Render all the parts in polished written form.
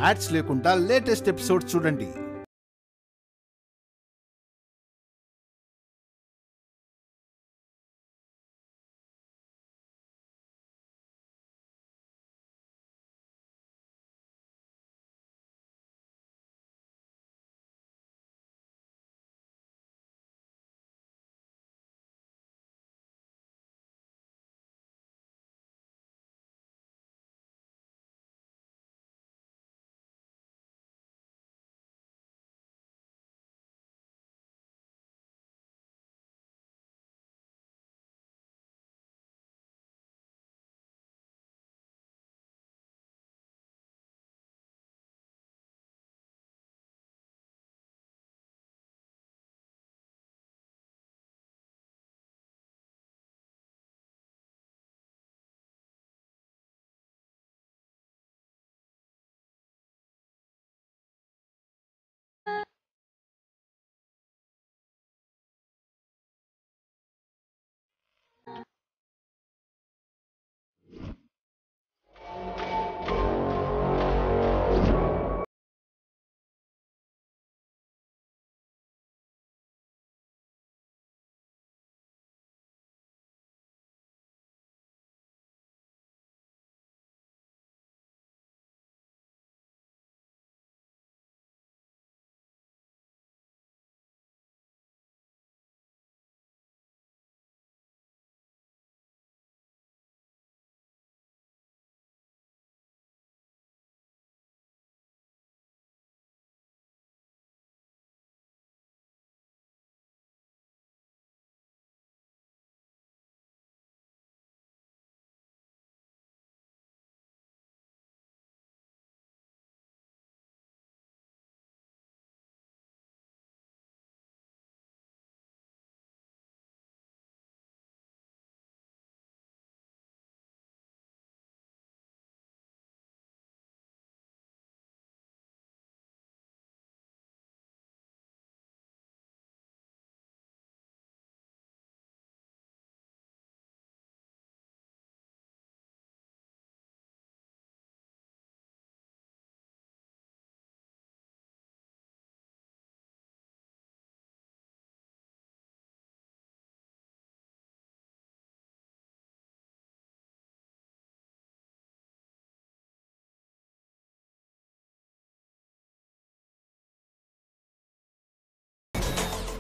Ads లేకుండా latest episode చూడండి.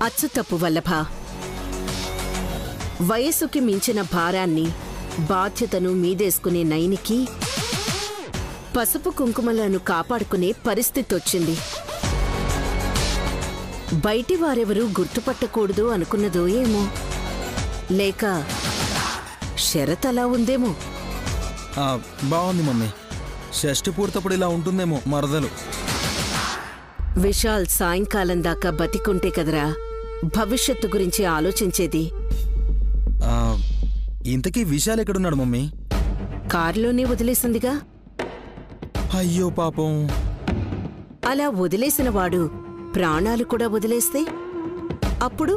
అచ్చుతప్పు వల్లభ వయసుకి మించిన భారాన్ని బాధ్యతను మీదేసుకునే నయనికి పసుపు కుంకుమలను కాపాడుకునే పరిస్థితొచ్చింది. బయటి వారెవరూ గుర్తుపట్టకూడదు అనుకున్నదో ఏమో, లేక షరతలా ఉందేమో. బాగుంది మమ్మీ, షష్టి పూర్తప్పుడు ఇలా ఉంటుందేమో మరదలు. విశాల్ సాయంకాలం దాకా బతికుంటే కదరా భవిష్యత్తు గురించి ఆలోచించేది. ఇంతకీ విశాల్ ఎక్కడున్నాడు మమ్మీ? కారులోనే వదిలేసిందిగా. అయ్యో పాపం. అలా వదిలేసిన వాడు ప్రాణాలు కూడా వదిలేస్తే అప్పుడు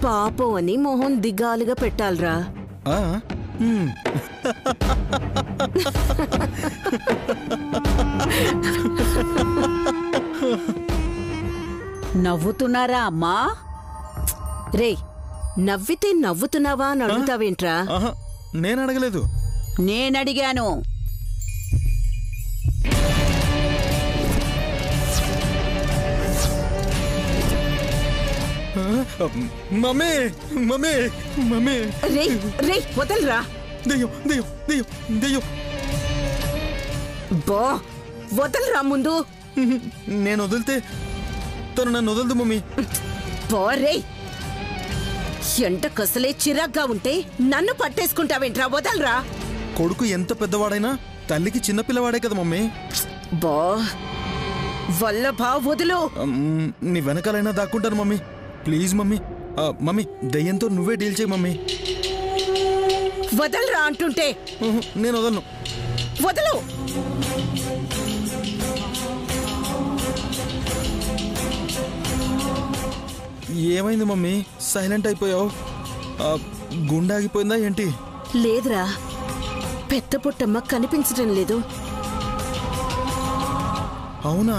పాపం అని మొహం దిగాలుగా పెట్టాలరా. నవ్వుతున్నారా అమ్మా? రే, నవ్వితే నవ్వుతున్నావా అని అడుగుతావేంట్రా? నేను అడగలేదు. నేనడిగాను. Mummy mummy mummy. రే రే వదలరా. దెయ్యం దెయ్యం దెయ్యం దెయ్యం. బా వదలరా ముందు. నేను వదిలితే తను నన్ను వదలదు మమ్మీ. పోరే, ఎంట కసలే చిరాగ్గా ఉంటే నన్ను పట్టేసుకుంటావేంట్రా? వదలరా. కొడుకు ఎంత పెద్దవాడైనా తల్లికి చిన్నపిల్లవాడే కదా మమ్మీ. బా వల్లభా వదులు. నీ వెనకాలైనా దాక్కుంటాను మమ్మీ, ప్లీజ్ మమ్మీ. మమ్మీ దయ్యంతో నువ్వే డీల్ చేయి మమ్మీ. వదలరా అంటుంటే. నేను వదలను. వదలు. ఏమైంది మమ్మీ, సైలెంట్ అయిపోయావు? గుండాగిపోయిందా ఏంటి? లేదురా, పెద్ద పొట్టమ్మ కనిపించడం లేదు. అవునా?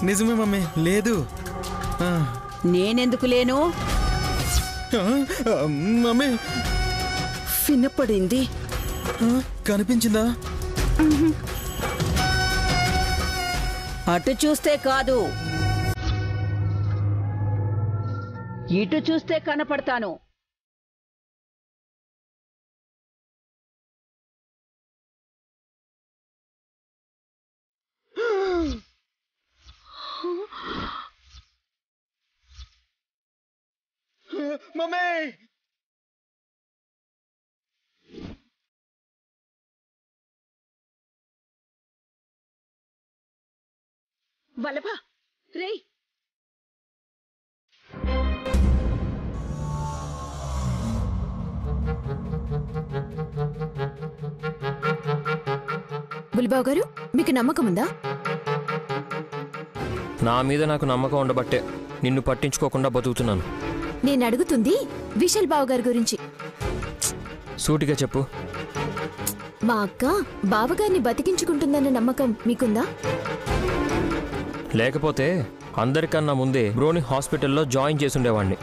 నిజమే మమ్మీ, లేదు. నేనెందుకు లేను? మమ్మీ వినపడింది. కనిపించిందా? అటు చూస్తే కాదు, ఇటు చూస్తే కనపడతాను. మమ్మీ వల్లభ, రేయ్, బుల్లిబాబు గారు, మీకు నమ్మకం ఉందా? నా మీద నాకు నమ్మకం ఉండబట్టే నిన్ను పట్టించుకోకుండా బతుకుతున్నాను. నేను అడుగుతుంది విశాల్ బావ గారి గురించి. సూటిగా చెప్పు. మా అక్క బావగారిని బతికించుకుంటుందన్న నమ్మకం మీకుందా? లేకపోతే అందరికన్నా ముందే బ్రోని హాస్పిటల్లో జాయిన్ చేసుండేవాణ్ణి.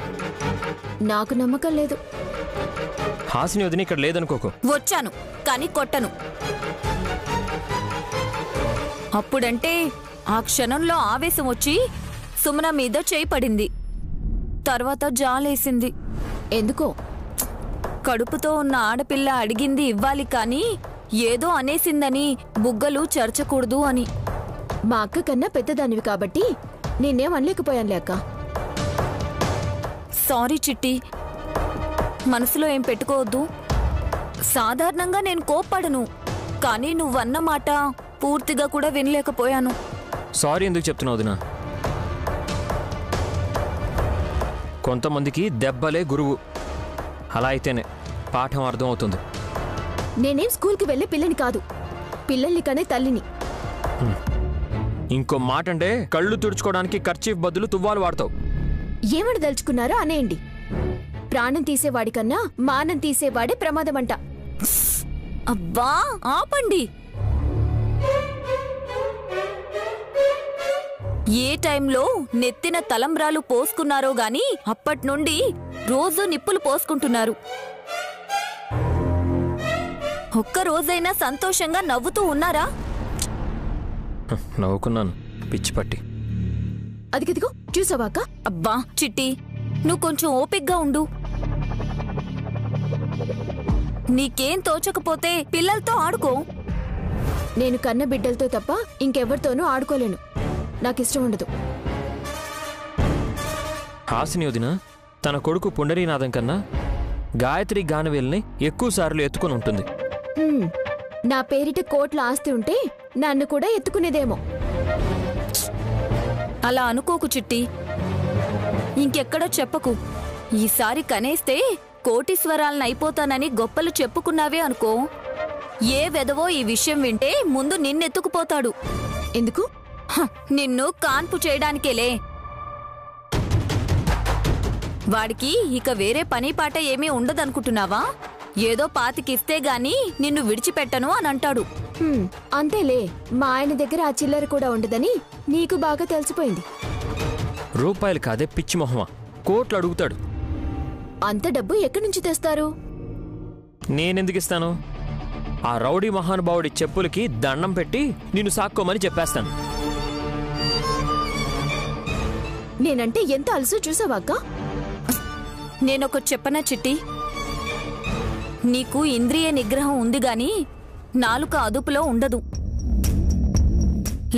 నాకు నమ్మకం లేదు. హాసిని వదిన ఇక్కడ లేదనుకోకు. వచ్చాను కానీ కొట్టను. అప్పుడంటే ఆ క్షణంలో ఆవేశం వచ్చి సుమన మీద చేయి పడింది. తర్వాత జాలేసింది. ఎందుకో? కడుపుతో ఉన్న ఆడపిల్ల అడిగింది ఇవ్వాలి కానీ ఏదో అనేసిందని బుగ్గలు చర్చకూడదు అని. మా అక్క కన్నా పెద్దదానివి కాబట్టి నేనేం అనలేకపోయానులే అక్క. సారీ చిట్టి, మనసులో ఏం పెట్టుకోవద్దు. సాధారణంగా నేను కోప్పడను, కానీ నువ్వన్న మాట పూర్తిగా కూడా వినలేకపోయాను. సారీ ఎందుకు చెప్తున్నావు వదినా? కొంతమందికి దెబ్బలే గురువు. అలా అయితేనే పాఠం అర్థం అవుతుంది. నేనేం స్కూల్కి వెళ్ళే పిల్లని కాదు, పిల్లల్ని కనే తల్లిని. ఇంకో మాట అంటే కళ్ళు తుడుచుకోవడానికి కర్చీఫ్ బదులు తువ్వాలు వాడతావు. ఏమని దలుచుకున్నారో అనేయండి. ప్రాణం తీసేవాడికన్నా మానం తీసేవాడే ప్రమాదమంట. అబ్బా ఆపండి. ఏ టైంలో నెత్తిన తలంబ్రాలు పోసుకున్నారో గాని అప్పట్నుండి రోజు నిప్పులు పోసుకుంటున్నారు. ఒక్క రోజైనా సంతోషంగా నవ్వుతూ ఉన్నారా? నవ్వుకున్నాను పిచ్చి పట్టి. అదిగదిగో చూసావాక? అబ్బా చిట్టి, నువ్వు కొంచెం ఓపిగ్గా ఉండు. నీకేం తోచకపోతే పిల్లలతో ఆడుకో. నేను కన్న బిడ్డలతో తప్ప ఇంకెవరితోనూ ఆడుకోలేను. నాకిష్టం ఉండదు. హాసిని వదిన తన కొడుకు పుండరీనాథం కన్నా గాయత్రి గానవేల్ని ఎక్కువసార్లు ఎత్తుకొని ఉంటుంది. నా పేరిట కోట్ల ఆస్తి ఉంటే నన్ను కూడా ఎత్తుకునేదేమో. అలా అనుకోకు చిట్టి, ఇంకెక్కడో చెప్పకు. ఈసారి కనేస్తే కోటీశ్వరాలను అయిపోతానని గొప్పలు చెప్పుకున్నావే అనుకో, ఏ వెదవో ఈ విషయం వింటే ముందు నిన్నెత్తుకుపోతాడు. ఎందుకు? నిన్ను కాన్పు చేయడానికేలే. వాడికి ఇక వేరే పని పాట ఏమీ ఉండదనుకుంటున్నావా? ఏదో పాతికిస్తే గాని నిన్ను విడిచిపెట్టను అని అంటాడు. అంతేలే, మా ఆయన దగ్గర ఆ చిల్లర కూడా ఉండదని నీకు బాగా తెలిసిపోయింది. రూపాయలు కాదే పిచ్చి మొహమా, కోట్లు అడుగుతాడు. అంత డబ్బు ఎక్కడి నుంచి తెస్తారు? నేనెందుకు ఇస్తాను? ఆ రౌడీ మహానుభావుడి చెప్పులకి దండం పెట్టి నిన్ను సాక్కోమని చెప్పేస్తాను. నేనంటే ఎంత అలసో చూసావాక? నేనొకటి చెప్పనా చిట్టి, నీకు ఇంద్రియ నిగ్రహం ఉంది గాని నాలుక అదుపులో ఉండదు.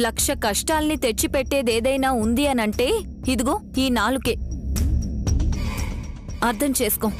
1,00,000 కష్టాల్ని తెచ్చిపెట్టేదేదైనా ఉంది అనంటే ఇదిగో ఈ నాలుకే. అర్థం చేసుకో.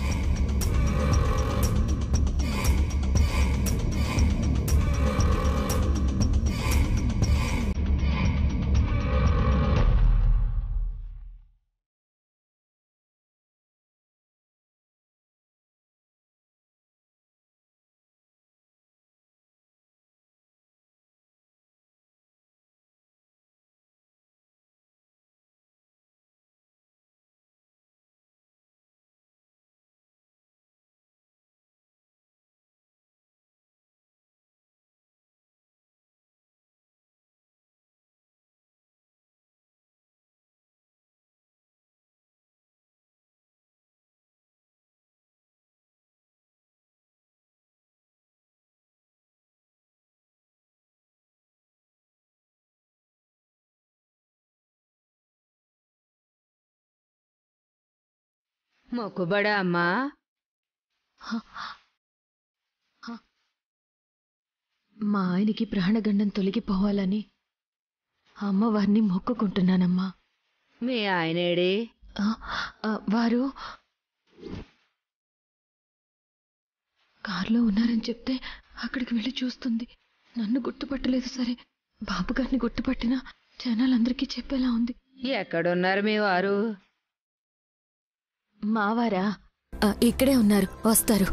మొక్కుబడా అమ్మా? మా ఆయనకి ప్రాణగండం తొలగిపోవాలని అమ్మవారిని మొక్కుకుంటున్నానమ్మా. మీ ఆయనేడి? వారు కారులో ఉన్నారని చెప్తే అక్కడికి వెళ్ళి చూస్తుంది. నన్ను గుర్తుపట్టలేదు. సరే, బాబు గారిని గుర్తుపట్టినా జనాలందరికీ చెప్పేలా ఉంది. ఎక్కడున్నారు మీ వారు? మావారా ఇక్కడే ఉన్నారు, వస్తారు.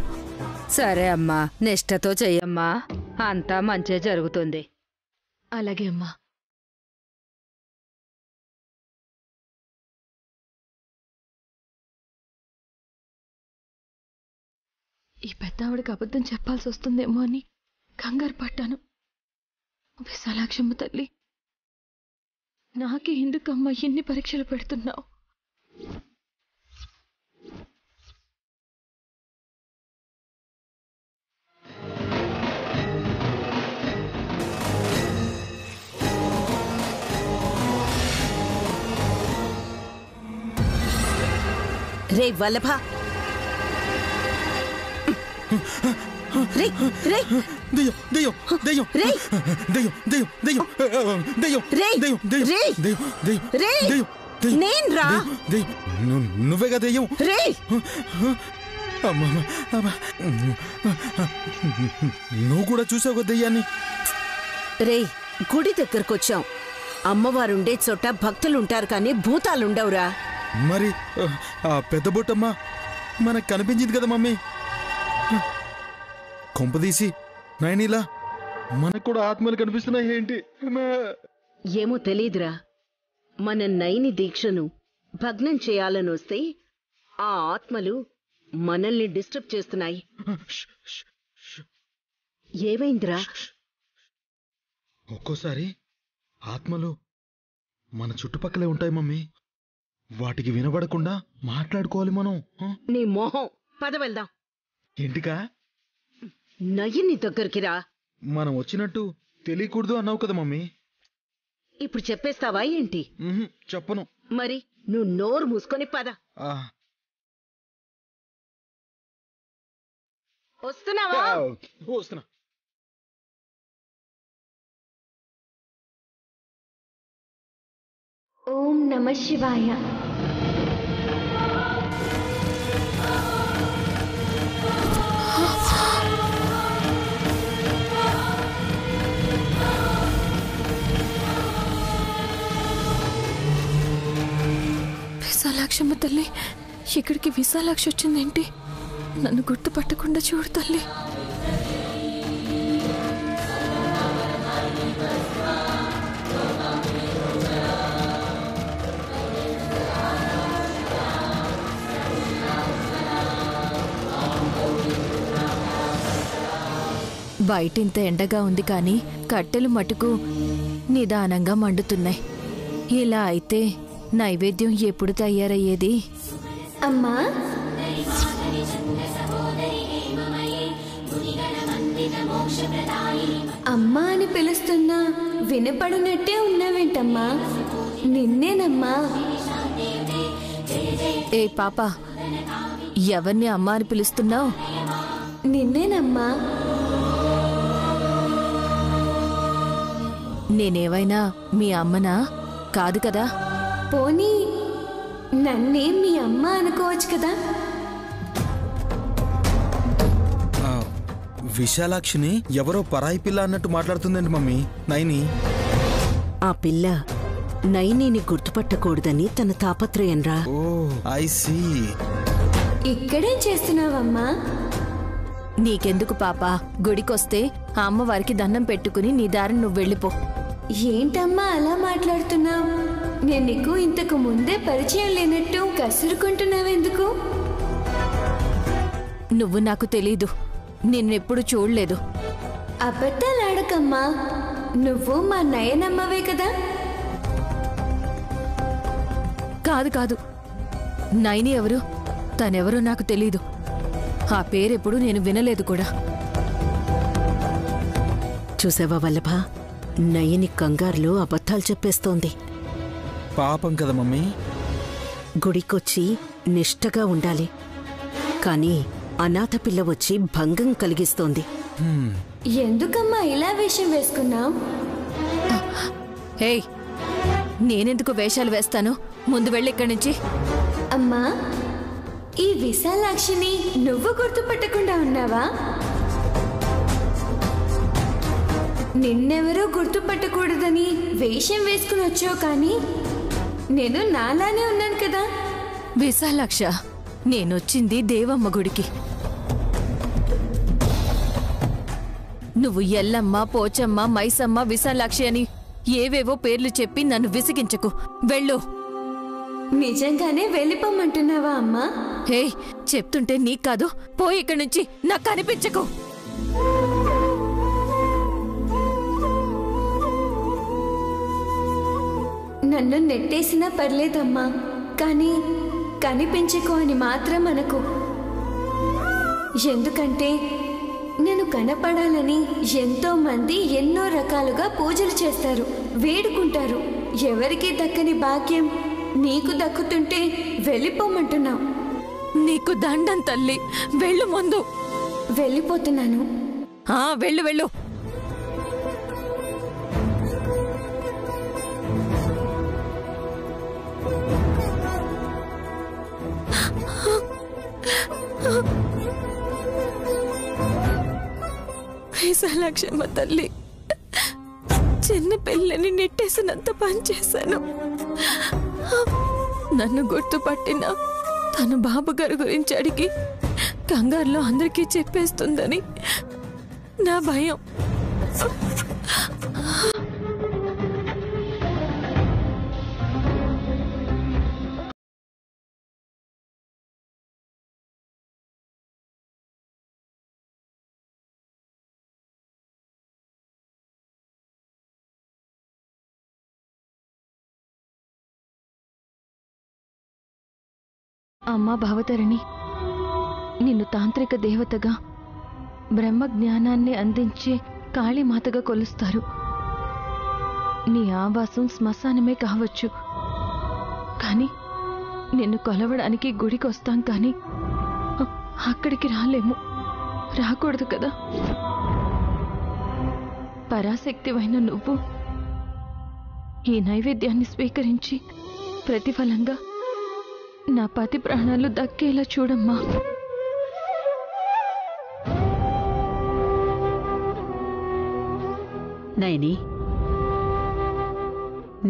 సరే అమ్మా, నిష్టతో చెయ్యమ్మా, అంతా మంచే జరుగుతుంది. అలాగే అమ్మా. ఈ పెద్ద ఆవిడకి అబద్ధం చెప్పాల్సి వస్తుందేమో అని కంగారు పడ్డాను. విశాలాక్షమ్మ తల్లి, నాకే ఎందుకమ్మా ఇన్ని పరీక్షలు పెడుతున్నావు? రే వల్లభ, రే రే దెయ్యం దెయ్యం దెయ్యం రే దెయ్యం దెయ్యం దెయ్యం దెయ్యం రే దెయ్యం దెయ్యం రే దెయ్యం దెయ్యం రే దెయ్యం దెయ్యం నేను రా. దెయ్యం నువ్వేగా దెయ్యం. రే నువ్వు కూడా చూసావు దెయ్యాన్ని. రే, గుడి దగ్గరకొచ్చాం. అమ్మవారుండే చోట భక్తులుంటారు కానీ భూతాలుండవురా. మరి ఆ పెద్ద బొట్టమ్మ మనకు కనిపించింది కదా మమ్మీ. కొంపదీసి నైనీలా మనకు కూడా ఆత్మలు కనిపిస్తున్నాయి ఏంటి? ఏమో తెలీదురా. మన నైని దీక్షను భగ్నం చేయాలని వస్తే ఆ ఆత్మలు మనల్ని డిస్టర్బ్ చేస్తున్నాయి. ఏమైందిరా? ఒక్కోసారి ఆత్మలు మన చుట్టుపక్కలే ఉంటాయి మమ్మీ. వాటికి వినబడకుండా మాట్లాడుకోవాలి మనం. నీ మోహం, పద వెళ్దాం. ఏంటికా? నయ్యని దగ్గరికి రా. మనం వచ్చినట్టు తెలియకూడదు అన్నావు కదా మమ్మీ. ఇప్పుడు చెప్పేస్తావా ఏంటి? చెప్పను. మరి నువ్వు నోరు మూసుకొని పద. వస్తున్నావా? వస్తున్నా. ఓం నమ శివాయ. విశాలాక్షమ్మ తల్లి, ఇక్కడికి విశాలాక్షి వచ్చిందేంటి? నన్ను గుర్తుపట్టకుండా చూడు తల్లి. బయటింత ఎండగా ఉంది కానీ కట్టెలు మటుకు నిదానంగా మండుతున్నాయి. ఇలా అయితే నైవేద్యం ఎప్పుడు తయారయ్యేది? అమ్మా, అమ్మా అని పిలుస్తున్నా వినపడినట్టే ఉన్నావేంటమ్మా? నిన్నేనమ్మా. ఏ పాప, ఎవరిని అమ్మ అని పిలుస్తున్నావు? నిన్నేనమ్మా. నేనేవైనా మీ అమ్మనా? కాదు కదా. పోనీ నన్నే మీ అమ్మ అనుకోవచ్చు కదా. విశాలాక్షిని ఎవరో పరాయి పిల్ల అన్నట్టు మాట్లాడుతుందండి మమ్మీ నైని. ఆ పిల్ల నైనిని గుర్తుపట్టకూడదని తన తాపత్రయం రా. ఓ ఐ సీ. ఇక్కడేం చేస్తున్నావమ్మా? నీకెందుకు పాప, గుడికొస్తే ఆ అమ్మవారికి దండం పెట్టుకుని నీ దారిని నువ్వు వెళ్ళిపో. ఏంటమ్మా అలా మాట్లాడుతున్నావు? నేను నీకు ఇంతకు ముందే పరిచయం లేనట్టు కసురుకుంటున్నావెందుకు? నువ్వు నాకు తెలీదు, నిన్నెప్పుడు చూడలేదు. అబద్ధాలాడకమ్మా, నువ్వు మా నయనమ్మవే కదా. కాదు కాదు, నైని ఎవరు? తనెవరో నాకు తెలీదు. ఆ పేరెప్పుడు నేను వినలేదు కూడా. చూసావా వల్లభ, నయని కంగారులో అబద్ధాలు చెప్పేస్తోంది. పాపం కదా మమ్మీ. గుడికొచ్చి నిష్టగా ఉండాలి. కానీ అనాథ పిల్ల వచ్చి భంగం కలిగిస్తోంది. ఎందుకమ్మా ఇలా వేషం వేసుకున్నావు? ఏయ్, నేనెందుకు వేషాలు వేస్తాను? ముందు వెళ్ళి ఇక్కడి నుంచి. అమ్మా, ఈ విశాలాక్షిని నువ్వు గుర్తుపట్టకుండా ఉన్నావా? నిన్నెవరూ గుర్తుపట్టకూడదని వేషం వేసుకుని వచ్చావు, కానీ నేను నాలానే ఉన్నాను కదా. విశాలాక్ష, నేనొచ్చింది దేవమ్మ గుడికి. నువ్వు ఎల్లమ్మ, పోచమ్మ, మైసమ్మ, విశాలాక్షి అని ఏవేవో పేర్లు చెప్పి నన్ను విసిగించకు. వెళ్ళు. నిజంగానే వెళ్ళిపోమంటున్నావా అమ్మా? హే, చెప్తుంటే నీకు కాదు, పోయి ఇక్కడి నుంచి. నాకు కనిపించకు. నన్ను నెట్టేసినా పర్లేదమ్మా, కానీ కనిపించకు అని మాత్రం అనకు. ఎందుకంటే నేను కనపడాలని ఎంతో మంది ఎన్నో రకాలుగా పూజలు చేస్తారు, వేడుకుంటారు. ఎవరికి దక్కని భాగ్యం నీకు దక్కుతుంటే వెళ్ళిపోమంటున్నావు. నీకు దండం తల్లి, వెళ్ళు ముందు. వెళ్ళిపోతున్నాను. వెళ్ళు వెళ్ళు. విశాలాక్షమ్మ తల్లి, చిన్న పిల్లని నెట్టేసినంత పని చేశాను. నన్ను గుర్తుపట్టిన తను బాబుగారి గురించి అడిగి కంగారులో అందరికీ చెప్పేస్తుందని నా భయం. అమ్మా భావతరణి, నిన్ను తాంత్రిక దేవతగా, బ్రహ్మ జ్ఞానాన్ని అందించే కాళీమాతగా కొలుస్తారు. నీ ఆవాసం శ్మశానమే కావచ్చు, కానీ నిన్ను కొలవడానికి గుడికి వస్తాం, కానీ అక్కడికి రాలేము. రాకూడదు కదా. పరాశక్తివైన నువ్వు ఈ నైవేద్యాన్ని స్వీకరించి ప్రతిఫలంగా నా పతి ప్రాణాలు దక్కేలా చూడమ్మా. నయని,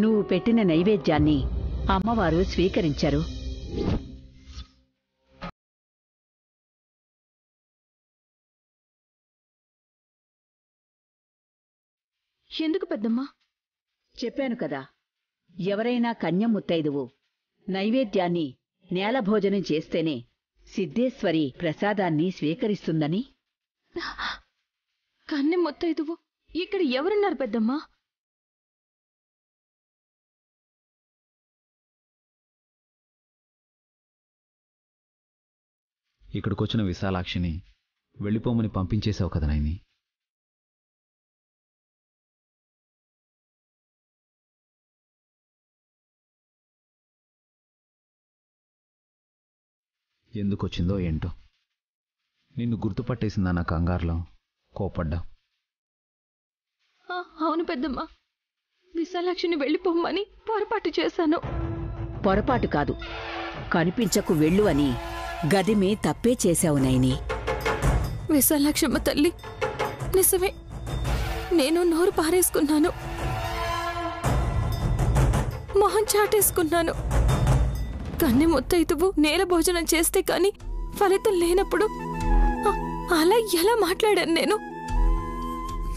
నువ్వు పెట్టిన నైవేద్యాన్ని అమ్మవారు స్వీకరించారు. ఎందుకు పెద్దమ్మా? చెప్పాను కదా, ఎవరైనా కన్య ముత్తైదువు నైవేద్యాన్ని నేల భోజనం చేస్తేనే సిద్ధేశ్వరి ప్రసాదాన్ని స్వీకరిస్తుందని. కన్నె ముత్తైదువు ఇక్కడ ఎవరున్నారు పెద్దమ్మా? ఇక్కడికొచ్చిన విశాలాక్షిని వెళ్ళిపోమని పంపించేశావు కదా నాయని. ఎందుకొచ్చిందో ఏంటో, నిన్ను గుర్తుపట్టేసిందా నా కంగారులో కోపడ్డా. అవును పెద్దమ్మా, విశాలాక్షిని వెళ్ళిపోమ్మని పొరపాటు చేశాను. పొరపాటు కాదు, కనిపించకు వెళ్ళు అని గదిమే తప్పే చేశావు నైని. విశాలాక్షమ్మ తల్లి, నిజమే, నేను నోరు పారేసుకున్నాను, మొహం చాటేసుకున్నాను. కన్నె ముత్తైదువు నేల భోజనం చేస్తే కాని ఫలితం లేనప్పుడు అలా ఎలా మాట్లాడాను నేను?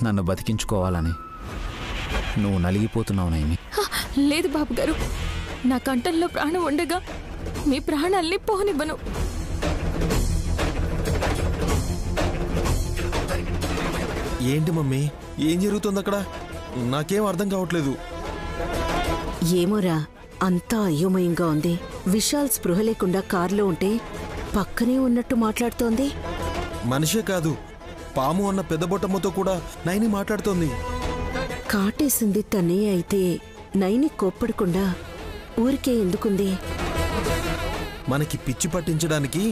నన్ను బతికించుకోవాలని నువ్వు నలిగిపోతున్నావు నైని. లేదు బాబుగారు, నా కంఠంలో ప్రాణం ఉండగా మీ ప్రాణాల్ని పోనివ్వను. ఏంటి మమ్మీ, ఏం జరుగుతుంది అక్కడ? నాకేం అర్థం కావట్లేదు. ఏమోరా, అంతా అయోమయంగా ఉంది. విశాల్ స్పృహ లేకుండా కారులో ఉంటే పక్కనే ఉన్నట్టు మాట్లాడుతోంది. మనిషే కాదు, పాము అన్న పెద్ద బొట్టమ్మతో కూడా నైని మాట్లాడుతోంది. కాటేసింది తనే అయితే నైని కోప్పడకుండా ఊరికే ఎందుకుంది? మనకి పిచ్చి పట్టించడానికి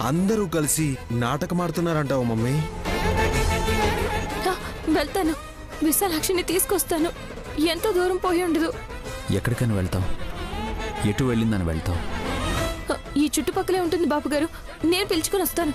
అందరూ కలిసి నాటకమాడుతున్నారంటావు మమ్మీ. వెళ్తాను, విశాలాక్షిని తీసుకొస్తాను. ఎంతో దూరం పోయి ఉండదు. ఎక్కడికైనా వెళ్తావు? ఎటు వెళ్ళిందని వెళ్తావు? ఈ చుట్టుపక్కలే ఉంటుంది బాబుగారు. నేను పిలుచుకొని వస్తాను.